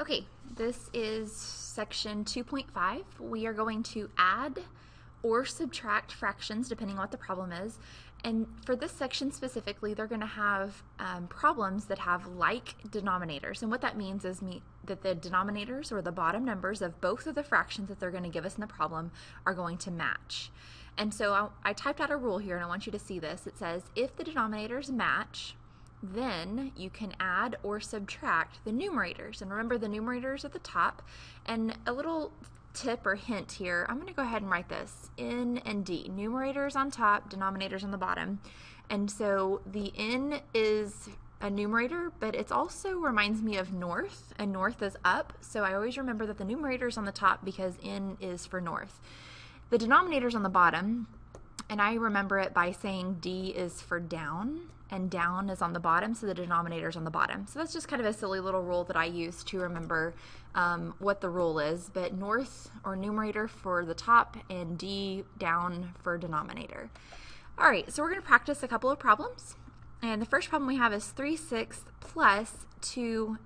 Okay, this is section 2.5. We are going to add or subtract fractions depending on what the problem is. And for this section specifically, they're going to have problems that have like denominators. And what that means is that the denominators, or the bottom numbers of both of the fractions that they're going to give us in the problem, are going to match. And so I typed out a rule here, and I want you to see this. It says if the denominators match, then you can add or subtract the numerators. And remember, the numerators at the top. And a little tip or hint here, I'm going to go ahead and write this: N and D. Numerators on top, denominators on the bottom. And so the N is a numerator, but it also reminds me of north, and north is up. So I always remember that the numerator is on the top because N is for north. The denominator's on the bottom, and I remember it by saying D is for down, and down is on the bottom, so the denominator's on the bottom. So that's just kind of a silly little rule that I use to remember what the rule is. But north, or numerator, for the top, and D down for denominator. All right, so we're going to practice a couple of problems. And the first problem we have is 3/6 plus 2/6.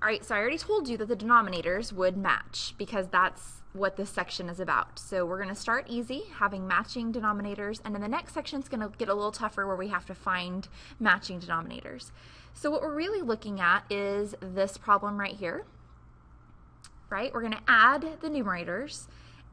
All right, so I already told you that the denominators would match because that's what this section is about. So we're going to start easy, having matching denominators, and then the next section is going to get a little tougher where we have to find matching denominators. So what we're really looking at is this problem right here, right? We're going to add the numerators,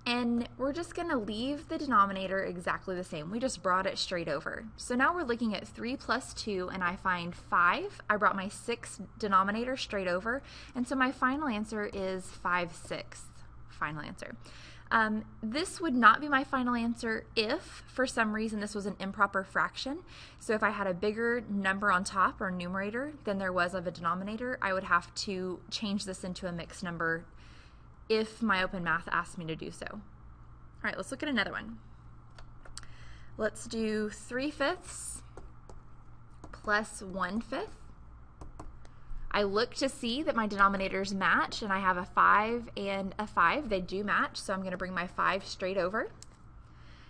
and we're just going to leave the denominator exactly the same. We just brought it straight over. So now we're looking at 3 plus 2, and I find 5. I brought my 6 denominator straight over, and so my final answer is 5/6. Final answer. This would not be my final answer if, for some reason, this was an improper fraction. So if I had a bigger number on top, or numerator, than there was of a denominator, I would have to change this into a mixed number if my open math asked me to do so. All right, let's look at another one. Let's do 3/5 plus 1/5. I look to see that my denominators match, and I have a 5 and a 5. They do match, so I'm going to bring my 5 straight over.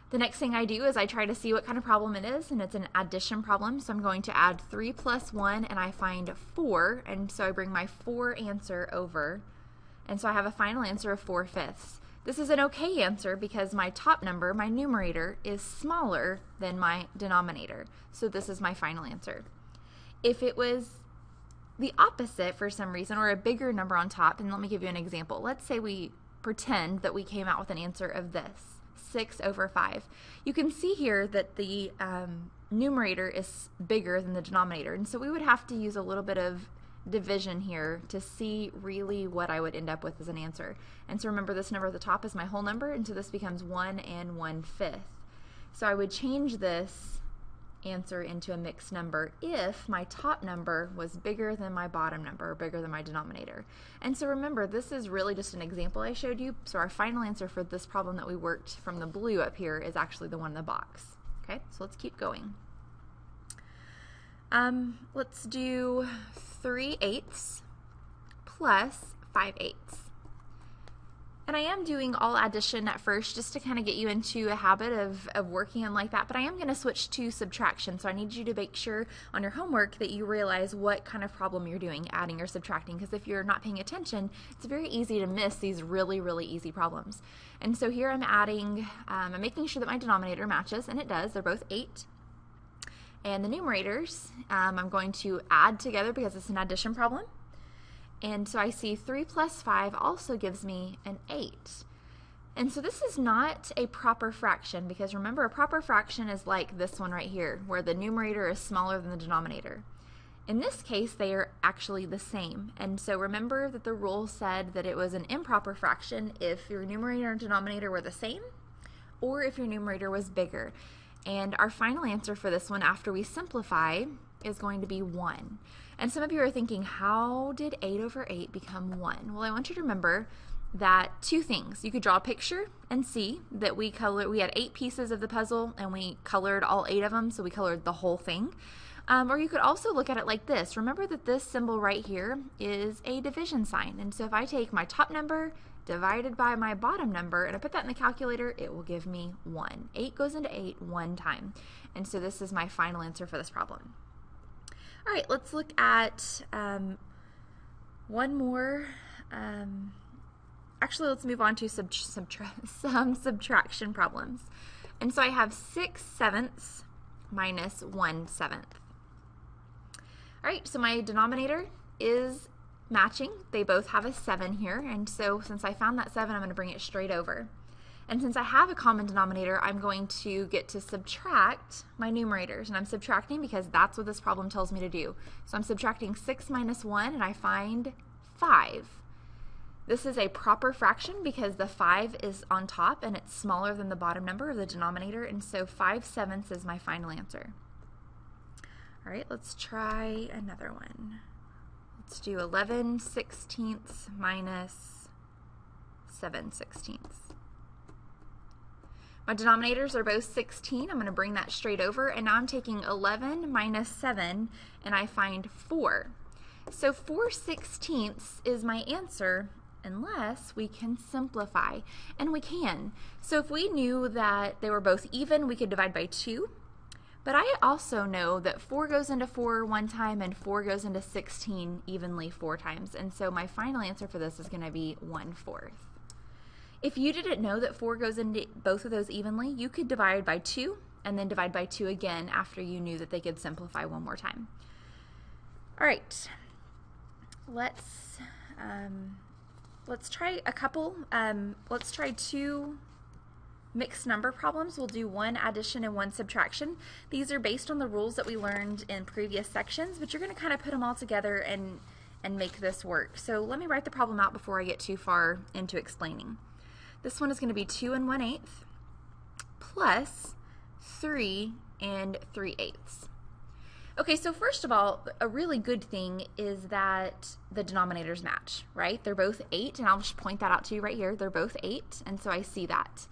The next thing I do is I try to see what kind of problem it is, and it's an addition problem, so I'm going to add 3 plus 1, and I find 4, and so I bring my 4 answer over, and so I have a final answer of 4/5. This is an okay answer because my top number, my numerator, is smaller than my denominator, so this is my final answer. If it was the opposite for some reason, or a bigger number on top, and let me give you an example. Let's say we pretend that we came out with an answer of this, 6/5. You can see here that the numerator is bigger than the denominator, and so we would have to use a little bit of division here to see really what I would end up with as an answer. And so remember, this number at the top is my whole number, and so this becomes 1 and 1/5. So I would change this answer into a mixed number if my top number was bigger than my bottom number, or bigger than my denominator. And so remember, this is really just an example I showed you, so our final answer for this problem that we worked from the blue up here is actually the one in the box. Okay, so let's keep going. Let's do 3/8 plus 5/8. And I am doing all addition at first just to kind of get you into a habit of working in like that, but I am going to switch to subtraction. So I need you to make sure on your homework that you realize what kind of problem you're doing, adding or subtracting, because if you're not paying attention, it's very easy to miss these really, really easy problems. And so here I'm adding, I'm making sure that my denominator matches, and it does. They're both 8. And the numerators, I'm going to add together because it's an addition problem. And so I see 3 plus 5 also gives me an 8. And so this is not a proper fraction, because remember, a proper fraction is like this one right here, where the numerator is smaller than the denominator. In this case, they are actually the same. And so remember that the rule said that it was an improper fraction if your numerator and denominator were the same, or if your numerator was bigger. And our final answer for this one, after we simplify, is going to be 1. And some of you are thinking, how did 8/8 become 1? Well, I want you to remember that two things. You could draw a picture and see that we had 8 pieces of the puzzle, and we colored all 8 of them, so we colored the whole thing. Or you could also look at it like this. Remember that this symbol right here is a division sign. And so if I take my top number divided by my bottom number, and I put that in the calculator, it will give me 1. 8 goes into 8 one time. And so this is my final answer for this problem. All right, let's look at one more. Actually, let's move on to some subtraction problems. And so I have 6/7 minus 1/7. All right, so my denominator is matching. They both have a 7 here, and so since I found that 7, I'm going to bring it straight over. And since I have a common denominator, I'm going to get to subtract my numerators, and I'm subtracting because that's what this problem tells me to do. So I'm subtracting 6 minus 1, and I find 5. This is a proper fraction because the 5 is on top and it's smaller than the bottom number of the denominator, and so 5/7 is my final answer. All right, let's try another one. Let's do 11/16 minus 7/16. My denominators are both 16. I'm going to bring that straight over, and now I'm taking 11 minus 7, and I find 4. So 4/16 is my answer, unless we can simplify, and we can. So if we knew that they were both even, we could divide by 2. But I also know that 4 goes into 4 one time and 4 goes into 16 evenly 4 times. And so my final answer for this is going to be 1/4. If you didn't know that 4 goes into both of those evenly, you could divide by 2 and then divide by 2 again after you knew that they could simplify one more time. All right, let's try a couple. Let's try 2 mixed number problems. We'll do 1 addition and 1 subtraction. These are based on the rules that we learned in previous sections, but you're going to kind of put them all together and make this work. So let me write the problem out before I get too far into explaining. This one is going to be 2 1/8 plus 3 3/8. Okay, so first of all, a really good thing is that the denominators match, right? They're both 8, and I'll just point that out to you right here. They're both 8, and so I see that.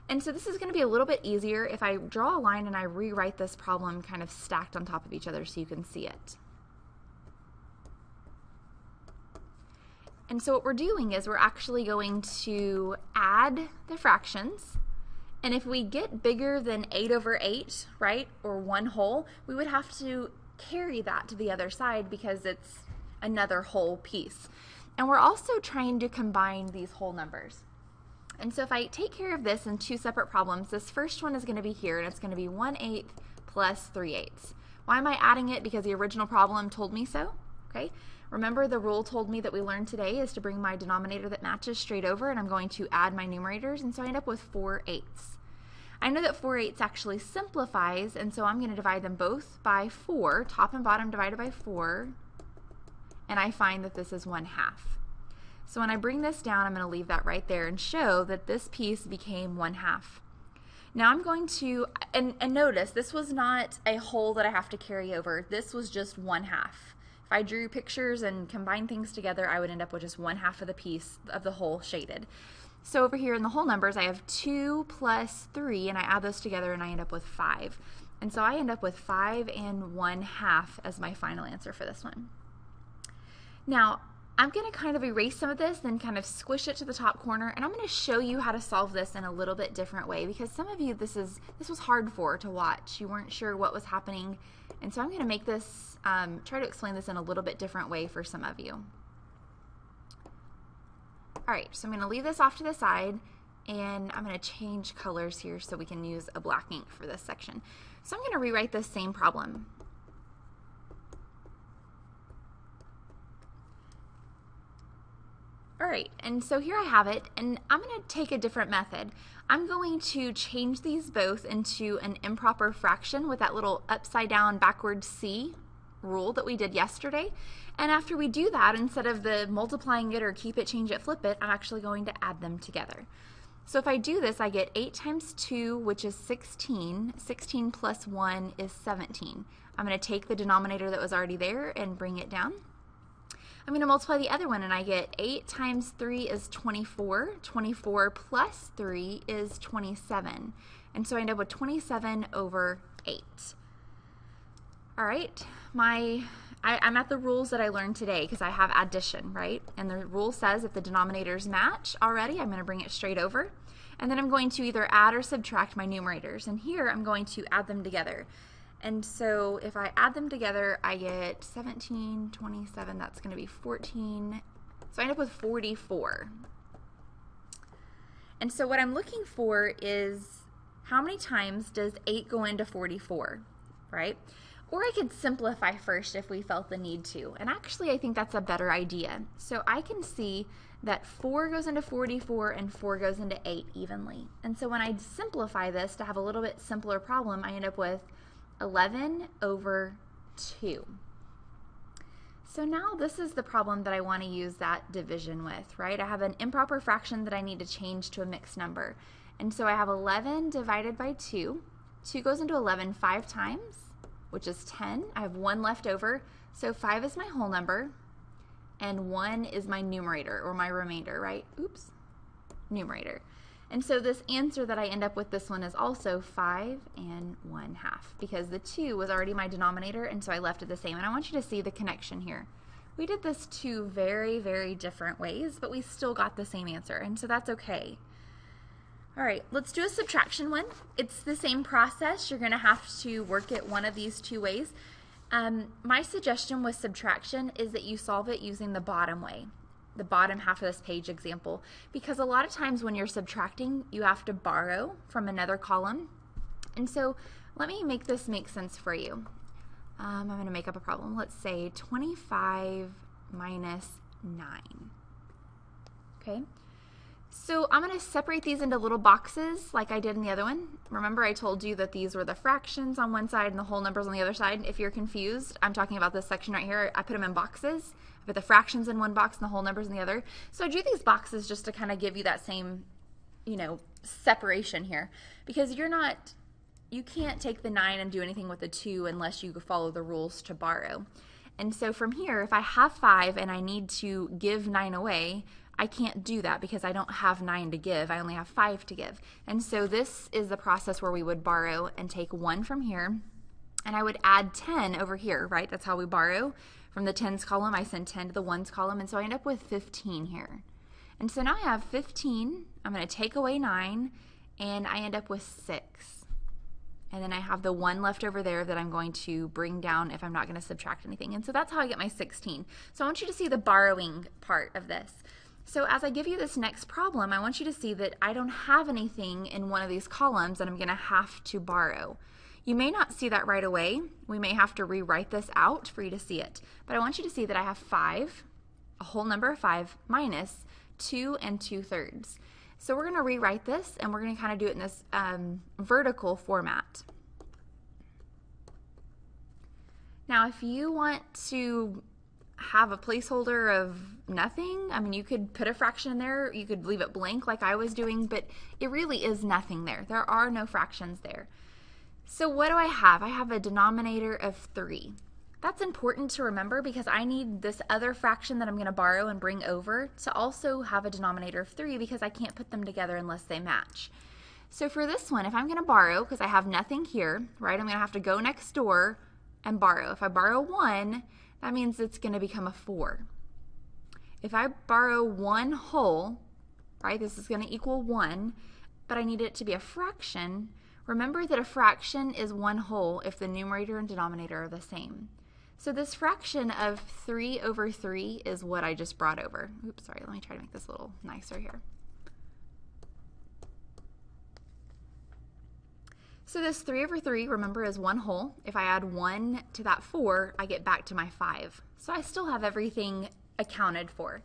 And so this is going to be a little bit easier if I draw a line and I rewrite this problem kind of stacked on top of each other so you can see it. And so what we're doing is we're actually going to add the fractions. And if we get bigger than 8/8, right, or 1 whole, we would have to carry that to the other side because it's another whole piece. And we're also trying to combine these whole numbers. And so if I take care of this in 2 separate problems, this first one is going to be here, and it's going to be 1/8 plus 3/8. Why am I adding it? Because the original problem told me so. Okay. Remember, the rule told me that we learned today is to bring my denominator that matches straight over, and I'm going to add my numerators, and so I end up with 4/8. I know that 4/8 actually simplifies, and so I'm going to divide them both by 4, top and bottom divided by 4, and I find that this is 1/2. So when I bring this down, I'm going to leave that right there and show that this piece became 1/2. Now I'm going to, and notice, this was not a whole that I have to carry over. This was just 1/2. If I drew pictures and combined things together, I would end up with just 1/2 of the piece of the whole shaded. So over here in the whole numbers, I have 2 plus 3, and I add those together and I end up with 5. And so I end up with 5 1/2 as my final answer for this one. Now, I'm going to kind of erase some of this, then kind of squish it to the top corner, and I'm going to show you how to solve this in a little bit different way, because some of you this was hard for to watch. You weren't sure what was happening, and so I'm going to make this, try to explain this in a little bit different way for some of you. All right, so I'm going to leave this off to the side, and I'm going to change colors here so we can use a black ink for this section. So I'm going to rewrite this same problem. All right, and so here I have it, and I'm going to take a different method. I'm going to change these both into an improper fraction with that little upside down backwards C rule that we did yesterday. And after we do that, instead of the multiplying it or keep it, change it, flip it, I'm actually going to add them together. So if I do this, I get 8 times 2, which is 16. 16 plus 1 is 17. I'm going to take the denominator that was already there and bring it down. I'm going to multiply the other one, and I get 8 times 3 is 24. 24 plus 3 is 27. And so I end up with 27/8. All right, I'm at the rules that I learned today because I have addition, right? And the rule says if the denominators match already, I'm going to bring it straight over. And then I'm going to either add or subtract my numerators. And here I'm going to add them together. And so if I add them together, I get 17, 27, that's going to be 14. So I end up with 44. And so what I'm looking for is how many times does 8 go into 44, right? Or I could simplify first if we felt the need to. And actually, I think that's a better idea. So I can see that 4 goes into 44 and 4 goes into 8 evenly. And so when I simplify this to have a little bit simpler problem, I end up with 11 over 2. So now this is the problem that I want to use that division with, right? I have an improper fraction that I need to change to a mixed number. And so I have 11 divided by 2. 2 goes into 11 5 times, which is 10. I have 1 left over, so 5 is my whole number, and 1 is my numerator, or my remainder, right? Oops, numerator. And so this answer that I end up with, this one, is also 5 1/2, because the 2 was already my denominator, and so I left it the same. And I want you to see the connection here. We did this 2 very, very different ways, but we still got the same answer, and so that's okay. All right, let's do a subtraction one. It's the same process. You're going to have to work it one of these 2 ways. My suggestion with subtraction is that you solve it using the bottom way, the bottom half of this page example, because a lot of times when you're subtracting, you have to borrow from another column. And so let me make this make sense for you. I'm going to make up a problem. Let's say 25 minus 9. Okay. So I'm going to separate these into little boxes like I did in the other one. Remember, I told you that these were the fractions on one side and the whole numbers on the other side. If you're confused, I'm talking about this section right here. I put them in boxes. I put the fractions in one box and the whole numbers in the other. So I drew these boxes just to kind of give you that same, separation here, because you can't take the 9 and do anything with the 2 unless you follow the rules to borrow. And so from here, if I have 5 and I need to give 9 away, I can't do that because I don't have 9 to give. I only have 5 to give. And so this is the process where we would borrow and take 1 from here, and I would add 10 over here, right? That's how we borrow. From the tens column, I send 10 to the ones column, and so I end up with 15 here. And so now I have 15. I'm going to take away 9, and I end up with 6. And then I have the 1 left over there that I'm going to bring down if I'm not going to subtract anything. And so that's how I get my 16. So I want you to see the borrowing part of this. So as I give you this next problem, I want you to see that I don't have anything in one of these columns that I'm going to have to borrow. You may not see that right away. We may have to rewrite this out for you to see it. But I want you to see that I have 5, a whole number of 5, minus 2 2/3. So we're going to rewrite this, and we're going to kind of do it in this vertical format. Now, if you want to have a placeholder of nothing, I mean, you could put a fraction in there, you could leave it blank like I was doing, but it really is nothing there. There are no fractions there. So what do I have? I have a denominator of 3. That's important to remember because I need this other fraction that I'm going to borrow and bring over to also have a denominator of 3 because I can't put them together unless they match. So for this one, if I'm going to borrow, because I have nothing here, right, I'm going to have to go next door and borrow. If I borrow 1, that means it's going to become a 4. If I borrow 1 whole, right, this is going to equal 1, but I need it to be a fraction. Remember that a fraction is 1 whole if the numerator and denominator are the same. So this fraction of 3 over 3 is what I just brought over. Oops, sorry, let me try to make this a little nicer here. So this 3 over 3, remember, is 1 whole. If I add 1 to that 4, I get back to my 5. So I still have everything accounted for.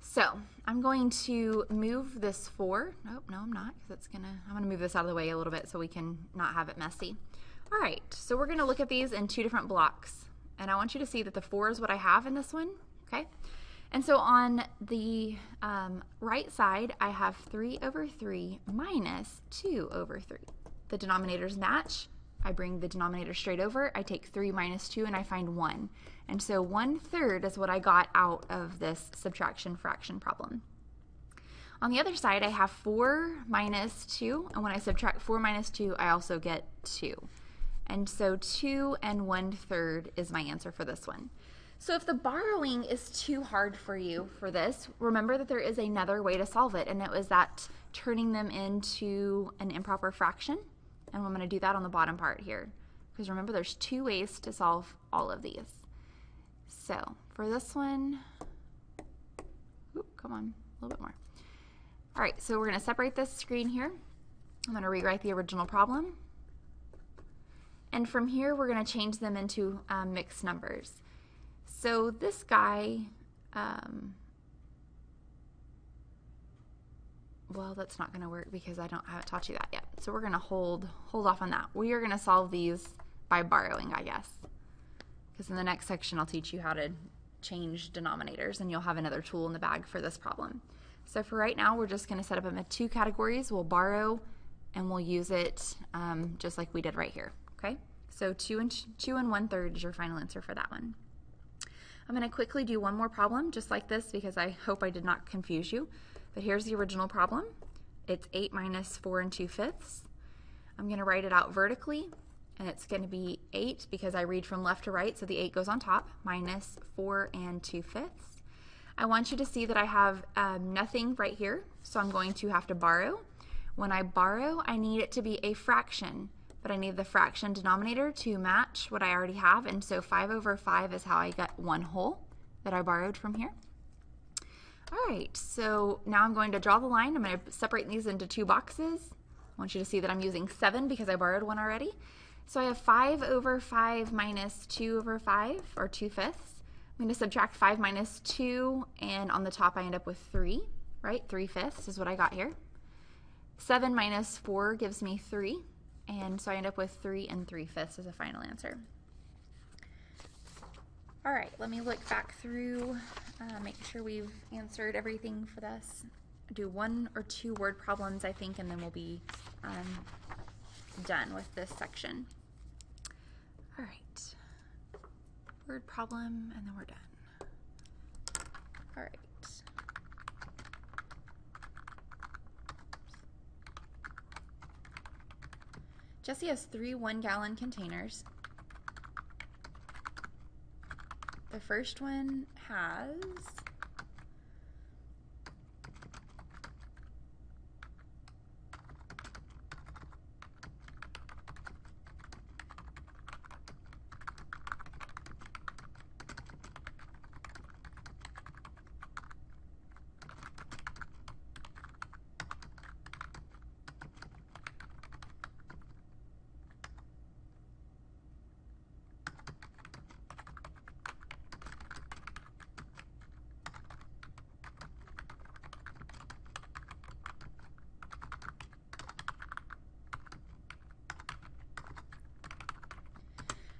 So I'm going to move this 4. Nope, no, I'm not, because I'm going to move this out of the way a little bit so we can not have it messy. All right, so we're going to look at these in 2 different blocks. And I want you to see that the 4 is what I have in this one, okay? And so on the right side, I have 3 over 3 minus 2 over 3. The denominators match. I bring the denominator straight over. I take 3 minus 2, and I find 1. And so 1/3 is what I got out of this subtraction fraction problem. On the other side, I have 4 minus 2, and when I subtract 4 minus 2, I also get 2. And so 2 1/3 is my answer for this one. So if the borrowing is too hard for you for this, remember that there is another way to solve it, and it was that turning them into an improper fraction. And I'm going to do that on the bottom part here. because remember there's two ways to solve all of these. So for this one, come on, a little bit more. All right, so we're going to separate this screen here. I'm going to rewrite the original problem. And from here, we're going to change them into mixed numbers. So this guy, well, that's not going to work because I haven't taught you that yet. So we're going to hold off on that. We are going to solve these by borrowing, I guess. Because in the next section, I'll teach you how to change denominators, and you'll have another tool in the bag for this problem. So for right now, we're just going to set up them in two categories. We'll borrow, and we'll use it just like we did right here. Okay? So 2 and 1/3 is your final answer for that one. I'm going to quickly do one more problem just like this because I hope I did not confuse you. But here's the original problem. It's 8 minus 4 2/5. I'm going to write it out vertically, and it's going to be 8 because I read from left to right, so the 8 goes on top, minus 4 2/5. I want you to see that I have nothing right here, so I'm going to have to borrow. When I borrow, I need it to be a fraction, but I need the fraction denominator to match what I already have, and so 5/5 is how I got 1/2 that I borrowed from here. All right, so now I'm going to draw the line. I'm going to separate these into two boxes. I want you to see that I'm using 7 because I borrowed one already. So I have 5/5 minus 2/5, or 2/5. I'm going to subtract 5 minus 2, and on the top I end up with 3, right? 3/5 is what I got here. 7 minus 4 gives me 3, and so I end up with 3 3/5 as a final answer. All right, let me look back through, make sure we've answered everything for this. Do 1 or 2 word problems, I think, and then we'll be done with this section. All right, word problem, and then we're done. All right. Jesse has 3 1-gallon containers. The first one has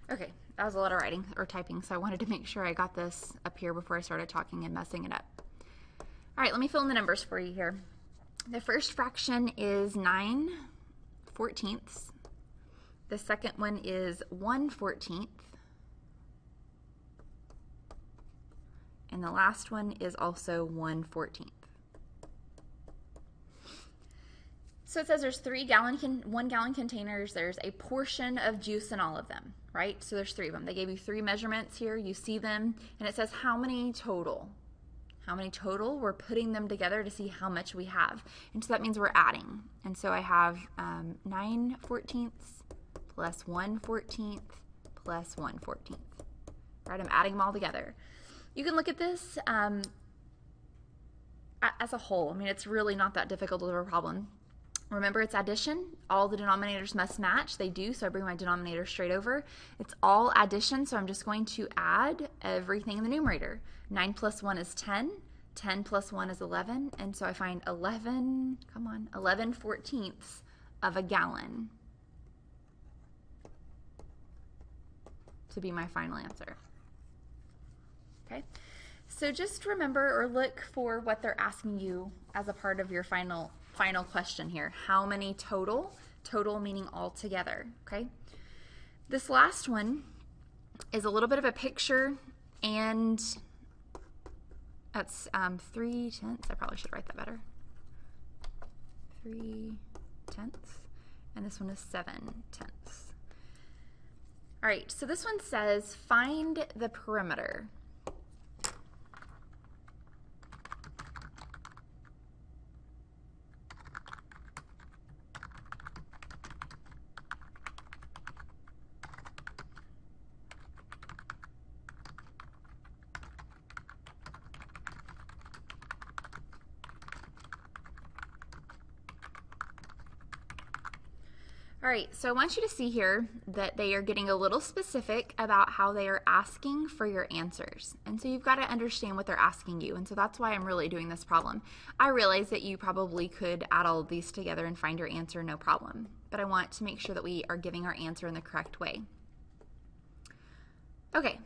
okay, that was a lot of writing or typing, so I wanted to make sure I got this up here before I started talking and messing it up. All right, let me fill in the numbers for you here. The first fraction is 9/14. The second one is 1/14. And the last one is also 1/14. So it says there's 3 1-gallon containers. There's a portion of juice in all of them, right? So there's 3 of them. They gave you 3 measurements here. You see them, and it says how many total. How many total? We're putting them together to see how much we have. And so that means we're adding. And so I have 9/14 plus 1/14 plus 1/14. Right, I'm adding them all together. You can look at this as a whole. I mean, it's really not that difficult of a problem. Remember, it's addition. All the denominators must match. They do, so I bring my denominator straight over. It's all addition, so I'm just going to add everything in the numerator. 9 plus 1 is 10. 10 plus 1 is 11. And so I find 11 14ths of a gallon to be my final answer. Okay? So just remember or look for what they're asking you as a part of your final question here. How many total? Total meaning all together, okay? This last one is a little bit of a picture, and that's 3/10. I probably should write that better. 3/10, and this one is 7/10. All right, so this one says find the perimeter. All right, so I want you to see here that they are getting a little specific about how they are asking for your answers. And so you've got to understand what they're asking you. And so that's why I'm really doing this problem. I realize that you probably could add all of these together and find your answer no problem. But I want to make sure that we are giving our answer in the correct way. Okay,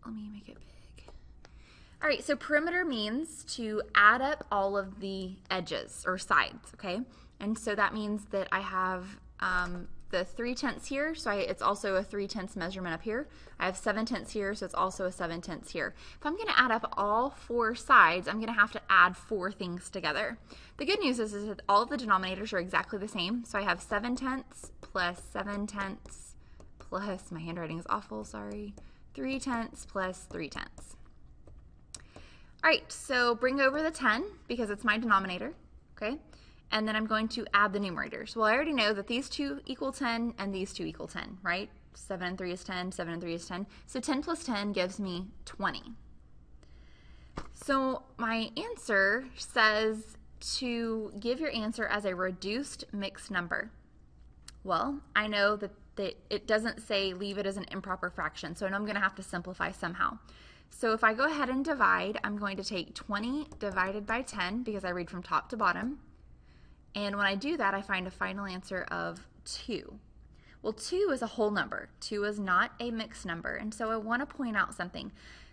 let me make it big. All right, so perimeter means to add up all of the edges or sides, okay? And so that means that I have the 3/10 here, so it's also a 3/10 measurement up here. I have 7/10 here, so it's also a 7/10 here. If I'm going to add up all four sides, I'm going to have to add four things together. The good news is that all of the denominators are exactly the same, so I have 7/10 plus 7/10 plus, my handwriting is awful, sorry, 3/10 plus 3/10. All right, so bring over the 10 because it's my denominator, okay? And then I'm going to add the numerators. Well, I already know that these two equal 10 and these two equal 10, right? 7 and 3 is 10, 7 and 3 is 10. So 10 plus 10 gives me 20. So my answer says to give your answer as a reduced mixed number. Well, I know that it doesn't say leave it as an improper fraction, so I know I'm going to have to simplify somehow. So if I go ahead and divide, I'm going to take 20 divided by 10 because I read from top to bottom. And when I do that, I find a final answer of 2. Well, 2 is a whole number. 2 is not a mixed number. And so I want to point out something.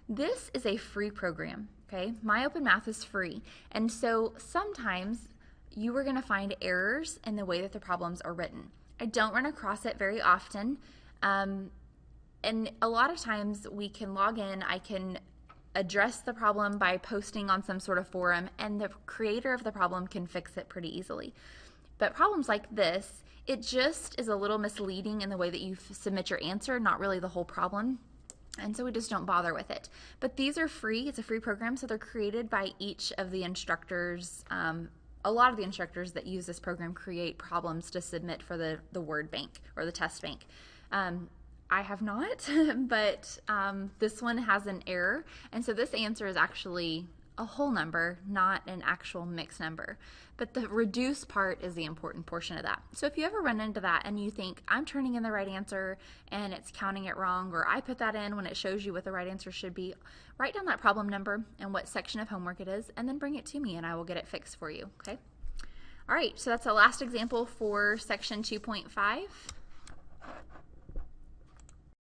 This is a free program, okay? My Open Math is free. And so sometimes you are going to find errors in the way that the problems are written. I don't run across it very often. And a lot of times we can log in, I can address the problem by posting on some sort of forum, and the creator of the problem can fix it pretty easily. But problems like this, it just is a little misleading in the way that you submit your answer, not really the whole problem. And so we just don't bother with it. But these are free. It's a free program, so they're created by each of the instructors. A lot of the instructors that use this program create problems to submit for the word bank or the test bank. I have not, but this one has an error, and so this answer is actually a whole number, not an actual mixed number. But the reduced part is the important portion of that. So if you ever run into that and you think, I'm turning in the right answer and it's counting it wrong, or I put that in when it shows you what the right answer should be, write down that problem number and what section of homework it is, and then bring it to me and I will get it fixed for you, okay? All right, so that's the last example for section 2.5.